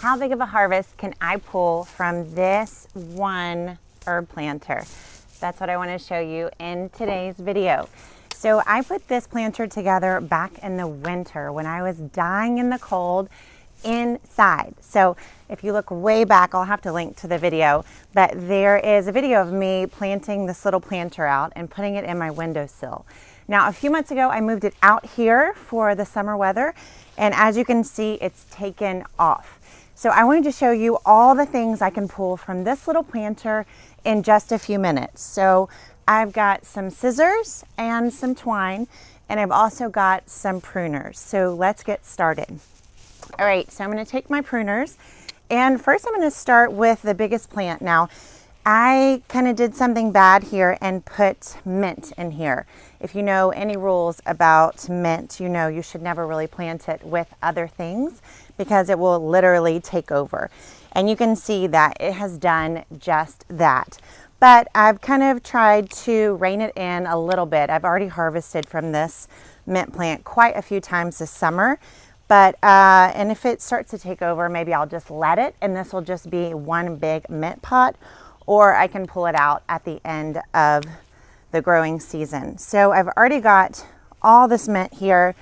how big of a harvest can I pull from this one herb planter? That's what I want to show you in today's video. So I put this planter together back in the winter when I was dying in the cold inside. So if you look way back, I'll have to link to the video, but there is a video of me planting this little planter out and putting it in my windowsill. Now, a few months ago, I moved it out here for the summer weather, and as you can see, it's taken off. So I wanted to show you all the things I can pull from this little planter in just a few minutes. So I've got some scissors and some twine, and I've also got some pruners. So let's get started. All right, so I'm going to take my pruners, and first I'm going to start with the biggest plant. Now, I kind of did something bad here and put mint in here. If you know any rules about mint, you know you should never really plant it with other things because it will literally take over. And you can see that it has done just that. But I've kind of tried to rein it in a little bit. I've already harvested from this mint plant quite a few times this summer. But, and if it starts to take over, maybe I'll just let it, and this will just be one big mint pot, or I can pull it out at the end of the growing season. So I've already got all this mint here,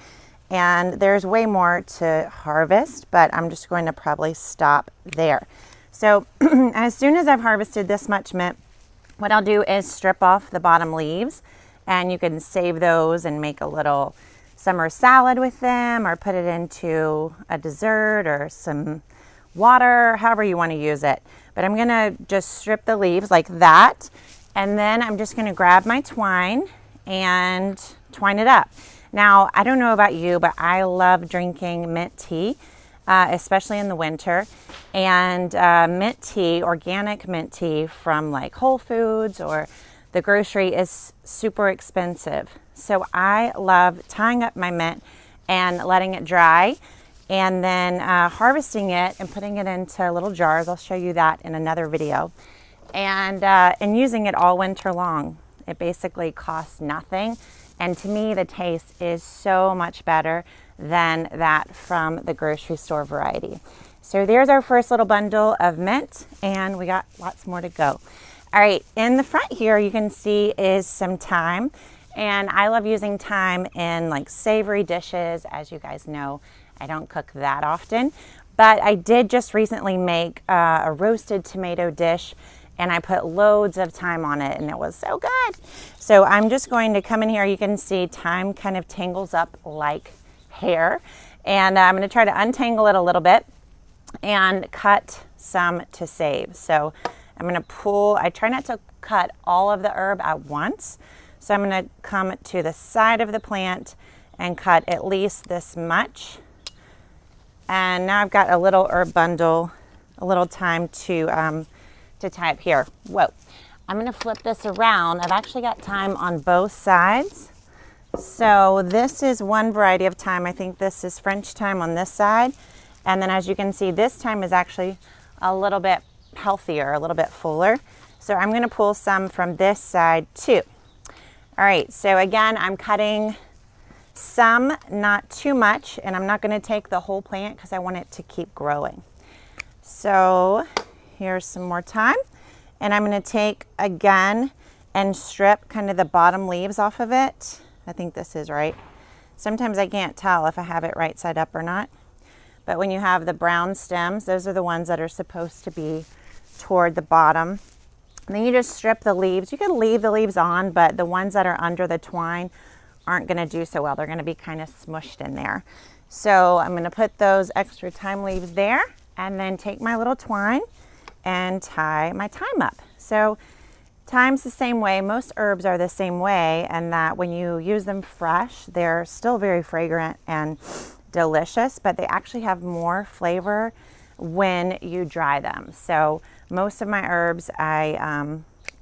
and there's way more to harvest, but I'm just going to probably stop there. So as soon as I've harvested this much mint, what I'll do is strip off the bottom leaves, and you can save those and make a little summer salad with them, or put it into a dessert or some water, however you want to use it. But I'm going to just strip the leaves like that, and then I'm just going to grab my twine and twine it up. Now, I don't know about you, but I love drinking mint tea, especially in the winter. And mint tea, organic mint tea from like Whole Foods or the grocery, is super expensive. So I love tying up my mint and letting it dry, and then harvesting it and putting it into little jars. I'll show you that in another video. And using it all winter long. It basically costs nothing. And to me, the taste is so much better than that from the grocery store variety. So there's our first little bundle of mint, and we got lots more to go. All right, in the front here, you can see is some thyme. And I love using thyme in like savory dishes. As you guys know, I don't cook that often, but I did just recently make a roasted tomato dish, and I put loads of thyme on it, and it was so good. So I'm just going to come in here. You can see thyme kind of tangles up like hair, and I'm going to try to untangle it a little bit and cut some to save. So I'm going to pull. I try not to cut all of the herb at once. So I'm going to come to the side of the plant and cut at least this much. And now I've got a little herb bundle, a little thyme to tie up here. Whoa. I'm going to flip this around. I've actually got thyme on both sides. So this is one variety of thyme. I think this is French thyme on this side. And then as you can see, this thyme is actually a little bit healthier, a little bit fuller. So I'm going to pull some from this side too. All right, so again, I'm cutting some, not too much, and I'm not going to take the whole plant because I want it to keep growing. So here's some more thyme, and I'm going to take again and strip kind of the bottom leaves off of it. I think this is right. Sometimes I can't tell if I have it right side up or not, but when you have the brown stems, those are the ones that are supposed to be toward the bottom. And then you just strip the leaves. You can leave the leaves on, but the ones that are under the twine aren't going to do so well. They're going to be kind of smushed in there. So I'm going to put those extra thyme leaves there, and then take my little twine and tie my thyme up. So thyme's the same way. Most herbs are the same way, and that when you use them fresh, they're still very fragrant and delicious, but they actually have more flavor when you dry them. So most of my herbs I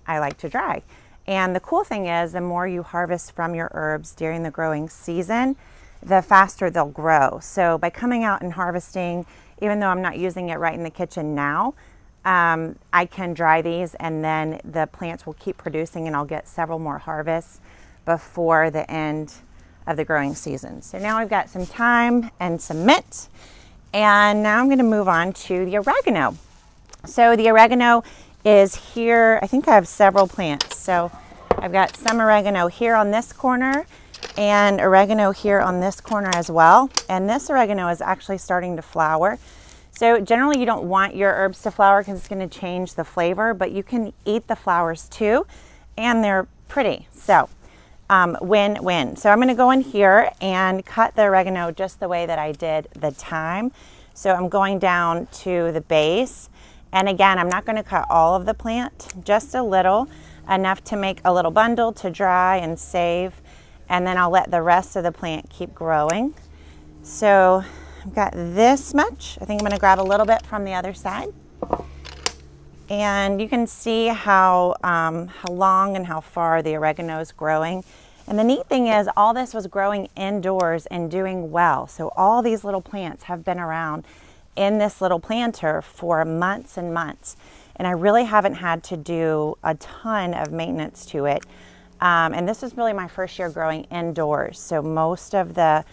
like to dry. And the cool thing is, the more you harvest from your herbs during the growing season, the faster they'll grow. So by coming out and harvesting, even though I'm not using it right in the kitchen now, I can dry these, and then the plants will keep producing, and I'll get several more harvests before the end of the growing season. So now I've got some thyme and some mint, And now I'm going to move on to the oregano. So the oregano is here. I think I have several plants. So I've got some oregano here on this corner and oregano here on this corner as well. And this oregano is actually starting to flower. So generally you don't want your herbs to flower because it's going to change the flavor, but you can eat the flowers too, and they're pretty. So win-win. So I'm going to go in here and cut the oregano just the way that I did the thyme. So I'm going down to the base. And again, I'm not going to cut all of the plant, just a little, enough to make a little bundle to dry and save. And then I'll let the rest of the plant keep growing. So I've got this much. I think I'm going to grab a little bit from the other side. And you can see how long and how far the oregano is growing. And the neat thing is all this was growing indoors and doing well. So all these little plants have been around in this little planter for months and months. And I really haven't had to do a ton of maintenance to it. And this is really my first year growing indoors. So most of the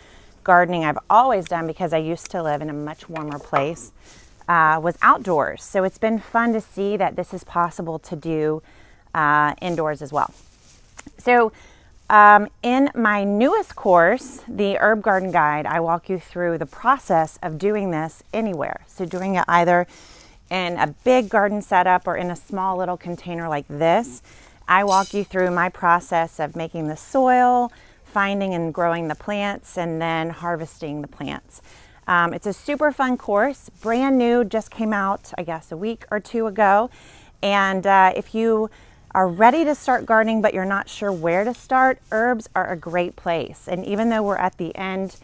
gardening I've always done, because I used to live in a much warmer place, was outdoors. So it's been fun to see that this is possible to do indoors as well. So in my newest course, the Herb Garden Guide, I walk you through the process of doing this anywhere. So doing it either in a big garden setup or in a small little container like this. I walk you through my process of making the soil, finding and growing the plants, and then harvesting the plants. It's a super fun course, brand new, just came out, I guess, a week or two ago. And if you are ready to start gardening, but you're not sure where to start, herbs are a great place. And even though we're at the end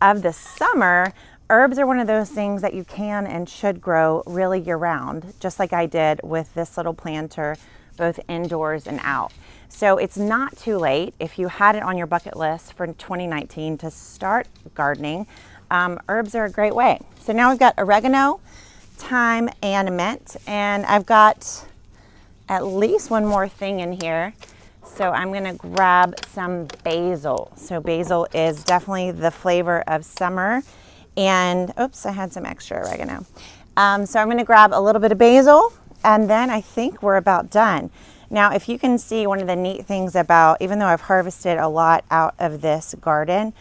of the summer, herbs are one of those things that you can and should grow really year round, just like I did with this little planter, both indoors and out. So it's not too late if you had it on your bucket list for 2019 to start gardening. Herbs are a great way. So now we've got oregano, thyme, and mint, and I've got at least one more thing in here. So I'm going to grab some basil. So basil is definitely the flavor of summer. And oops, I had some extra oregano. So I'm going to grab a little bit of basil, and then I think we're about done. Now, if you can see, one of the neat things about, even though I've harvested a lot out of this garden,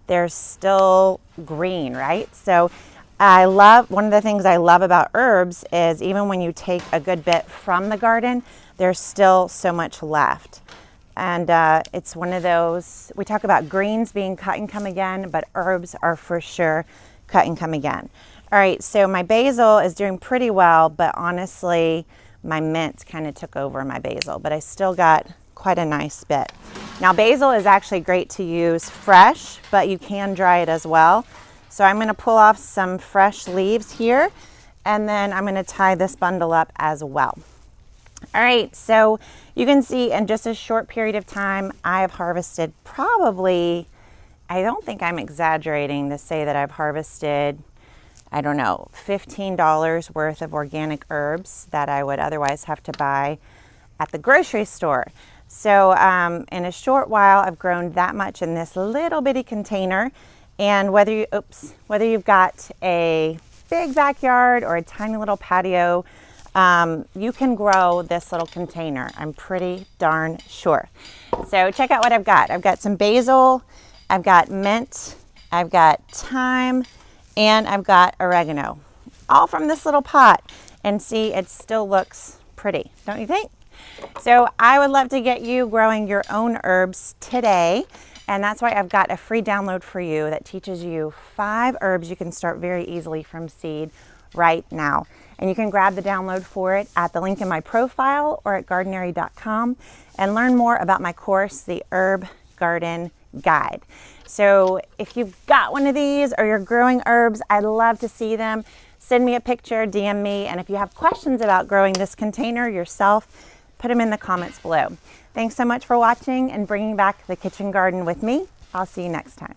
they're still green, right? So one of the things I love about herbs is even when you take a good bit from the garden, there's still so much left. And it's one of those, we talk about greens being cut and come again, but herbs are for sure cut and come again. All right, so my basil is doing pretty well, but honestly, my mint kind of took over my basil, but I still got quite a nice bit. Now, basil is actually great to use fresh, but you can dry it as well. So I'm going to pull off some fresh leaves here, and then I'm going to tie this bundle up as well. All right, so you can see in just a short period of time, I've harvested probably, I don't think I'm exaggerating to say that I've harvested, I don't know, $15 worth of organic herbs that I would otherwise have to buy at the grocery store. So in a short while, I've grown that much in this little bitty container. And whether you've got a big backyard or a tiny little patio, you can grow this little container. I'm pretty darn sure. So check out what I've got. I've got some basil, I've got mint, I've got thyme, and I've got oregano, all from this little pot. And see, it still looks pretty, don't you think? So I would love to get you growing your own herbs today. And that's why I've got a free download for you that teaches you 5 herbs you can start very easily from seed right now. And you can grab the download for it at the link in my profile or at gardenary.com and learn more about my course, the Herb Garden Guide. So if you've got one of these or you're growing herbs, I'd love to see them. Send me a picture, DM me, and if you have questions about growing this container yourself, put them in the comments below. Thanks so much for watching and bringing back the kitchen garden with me. I'll see you next time.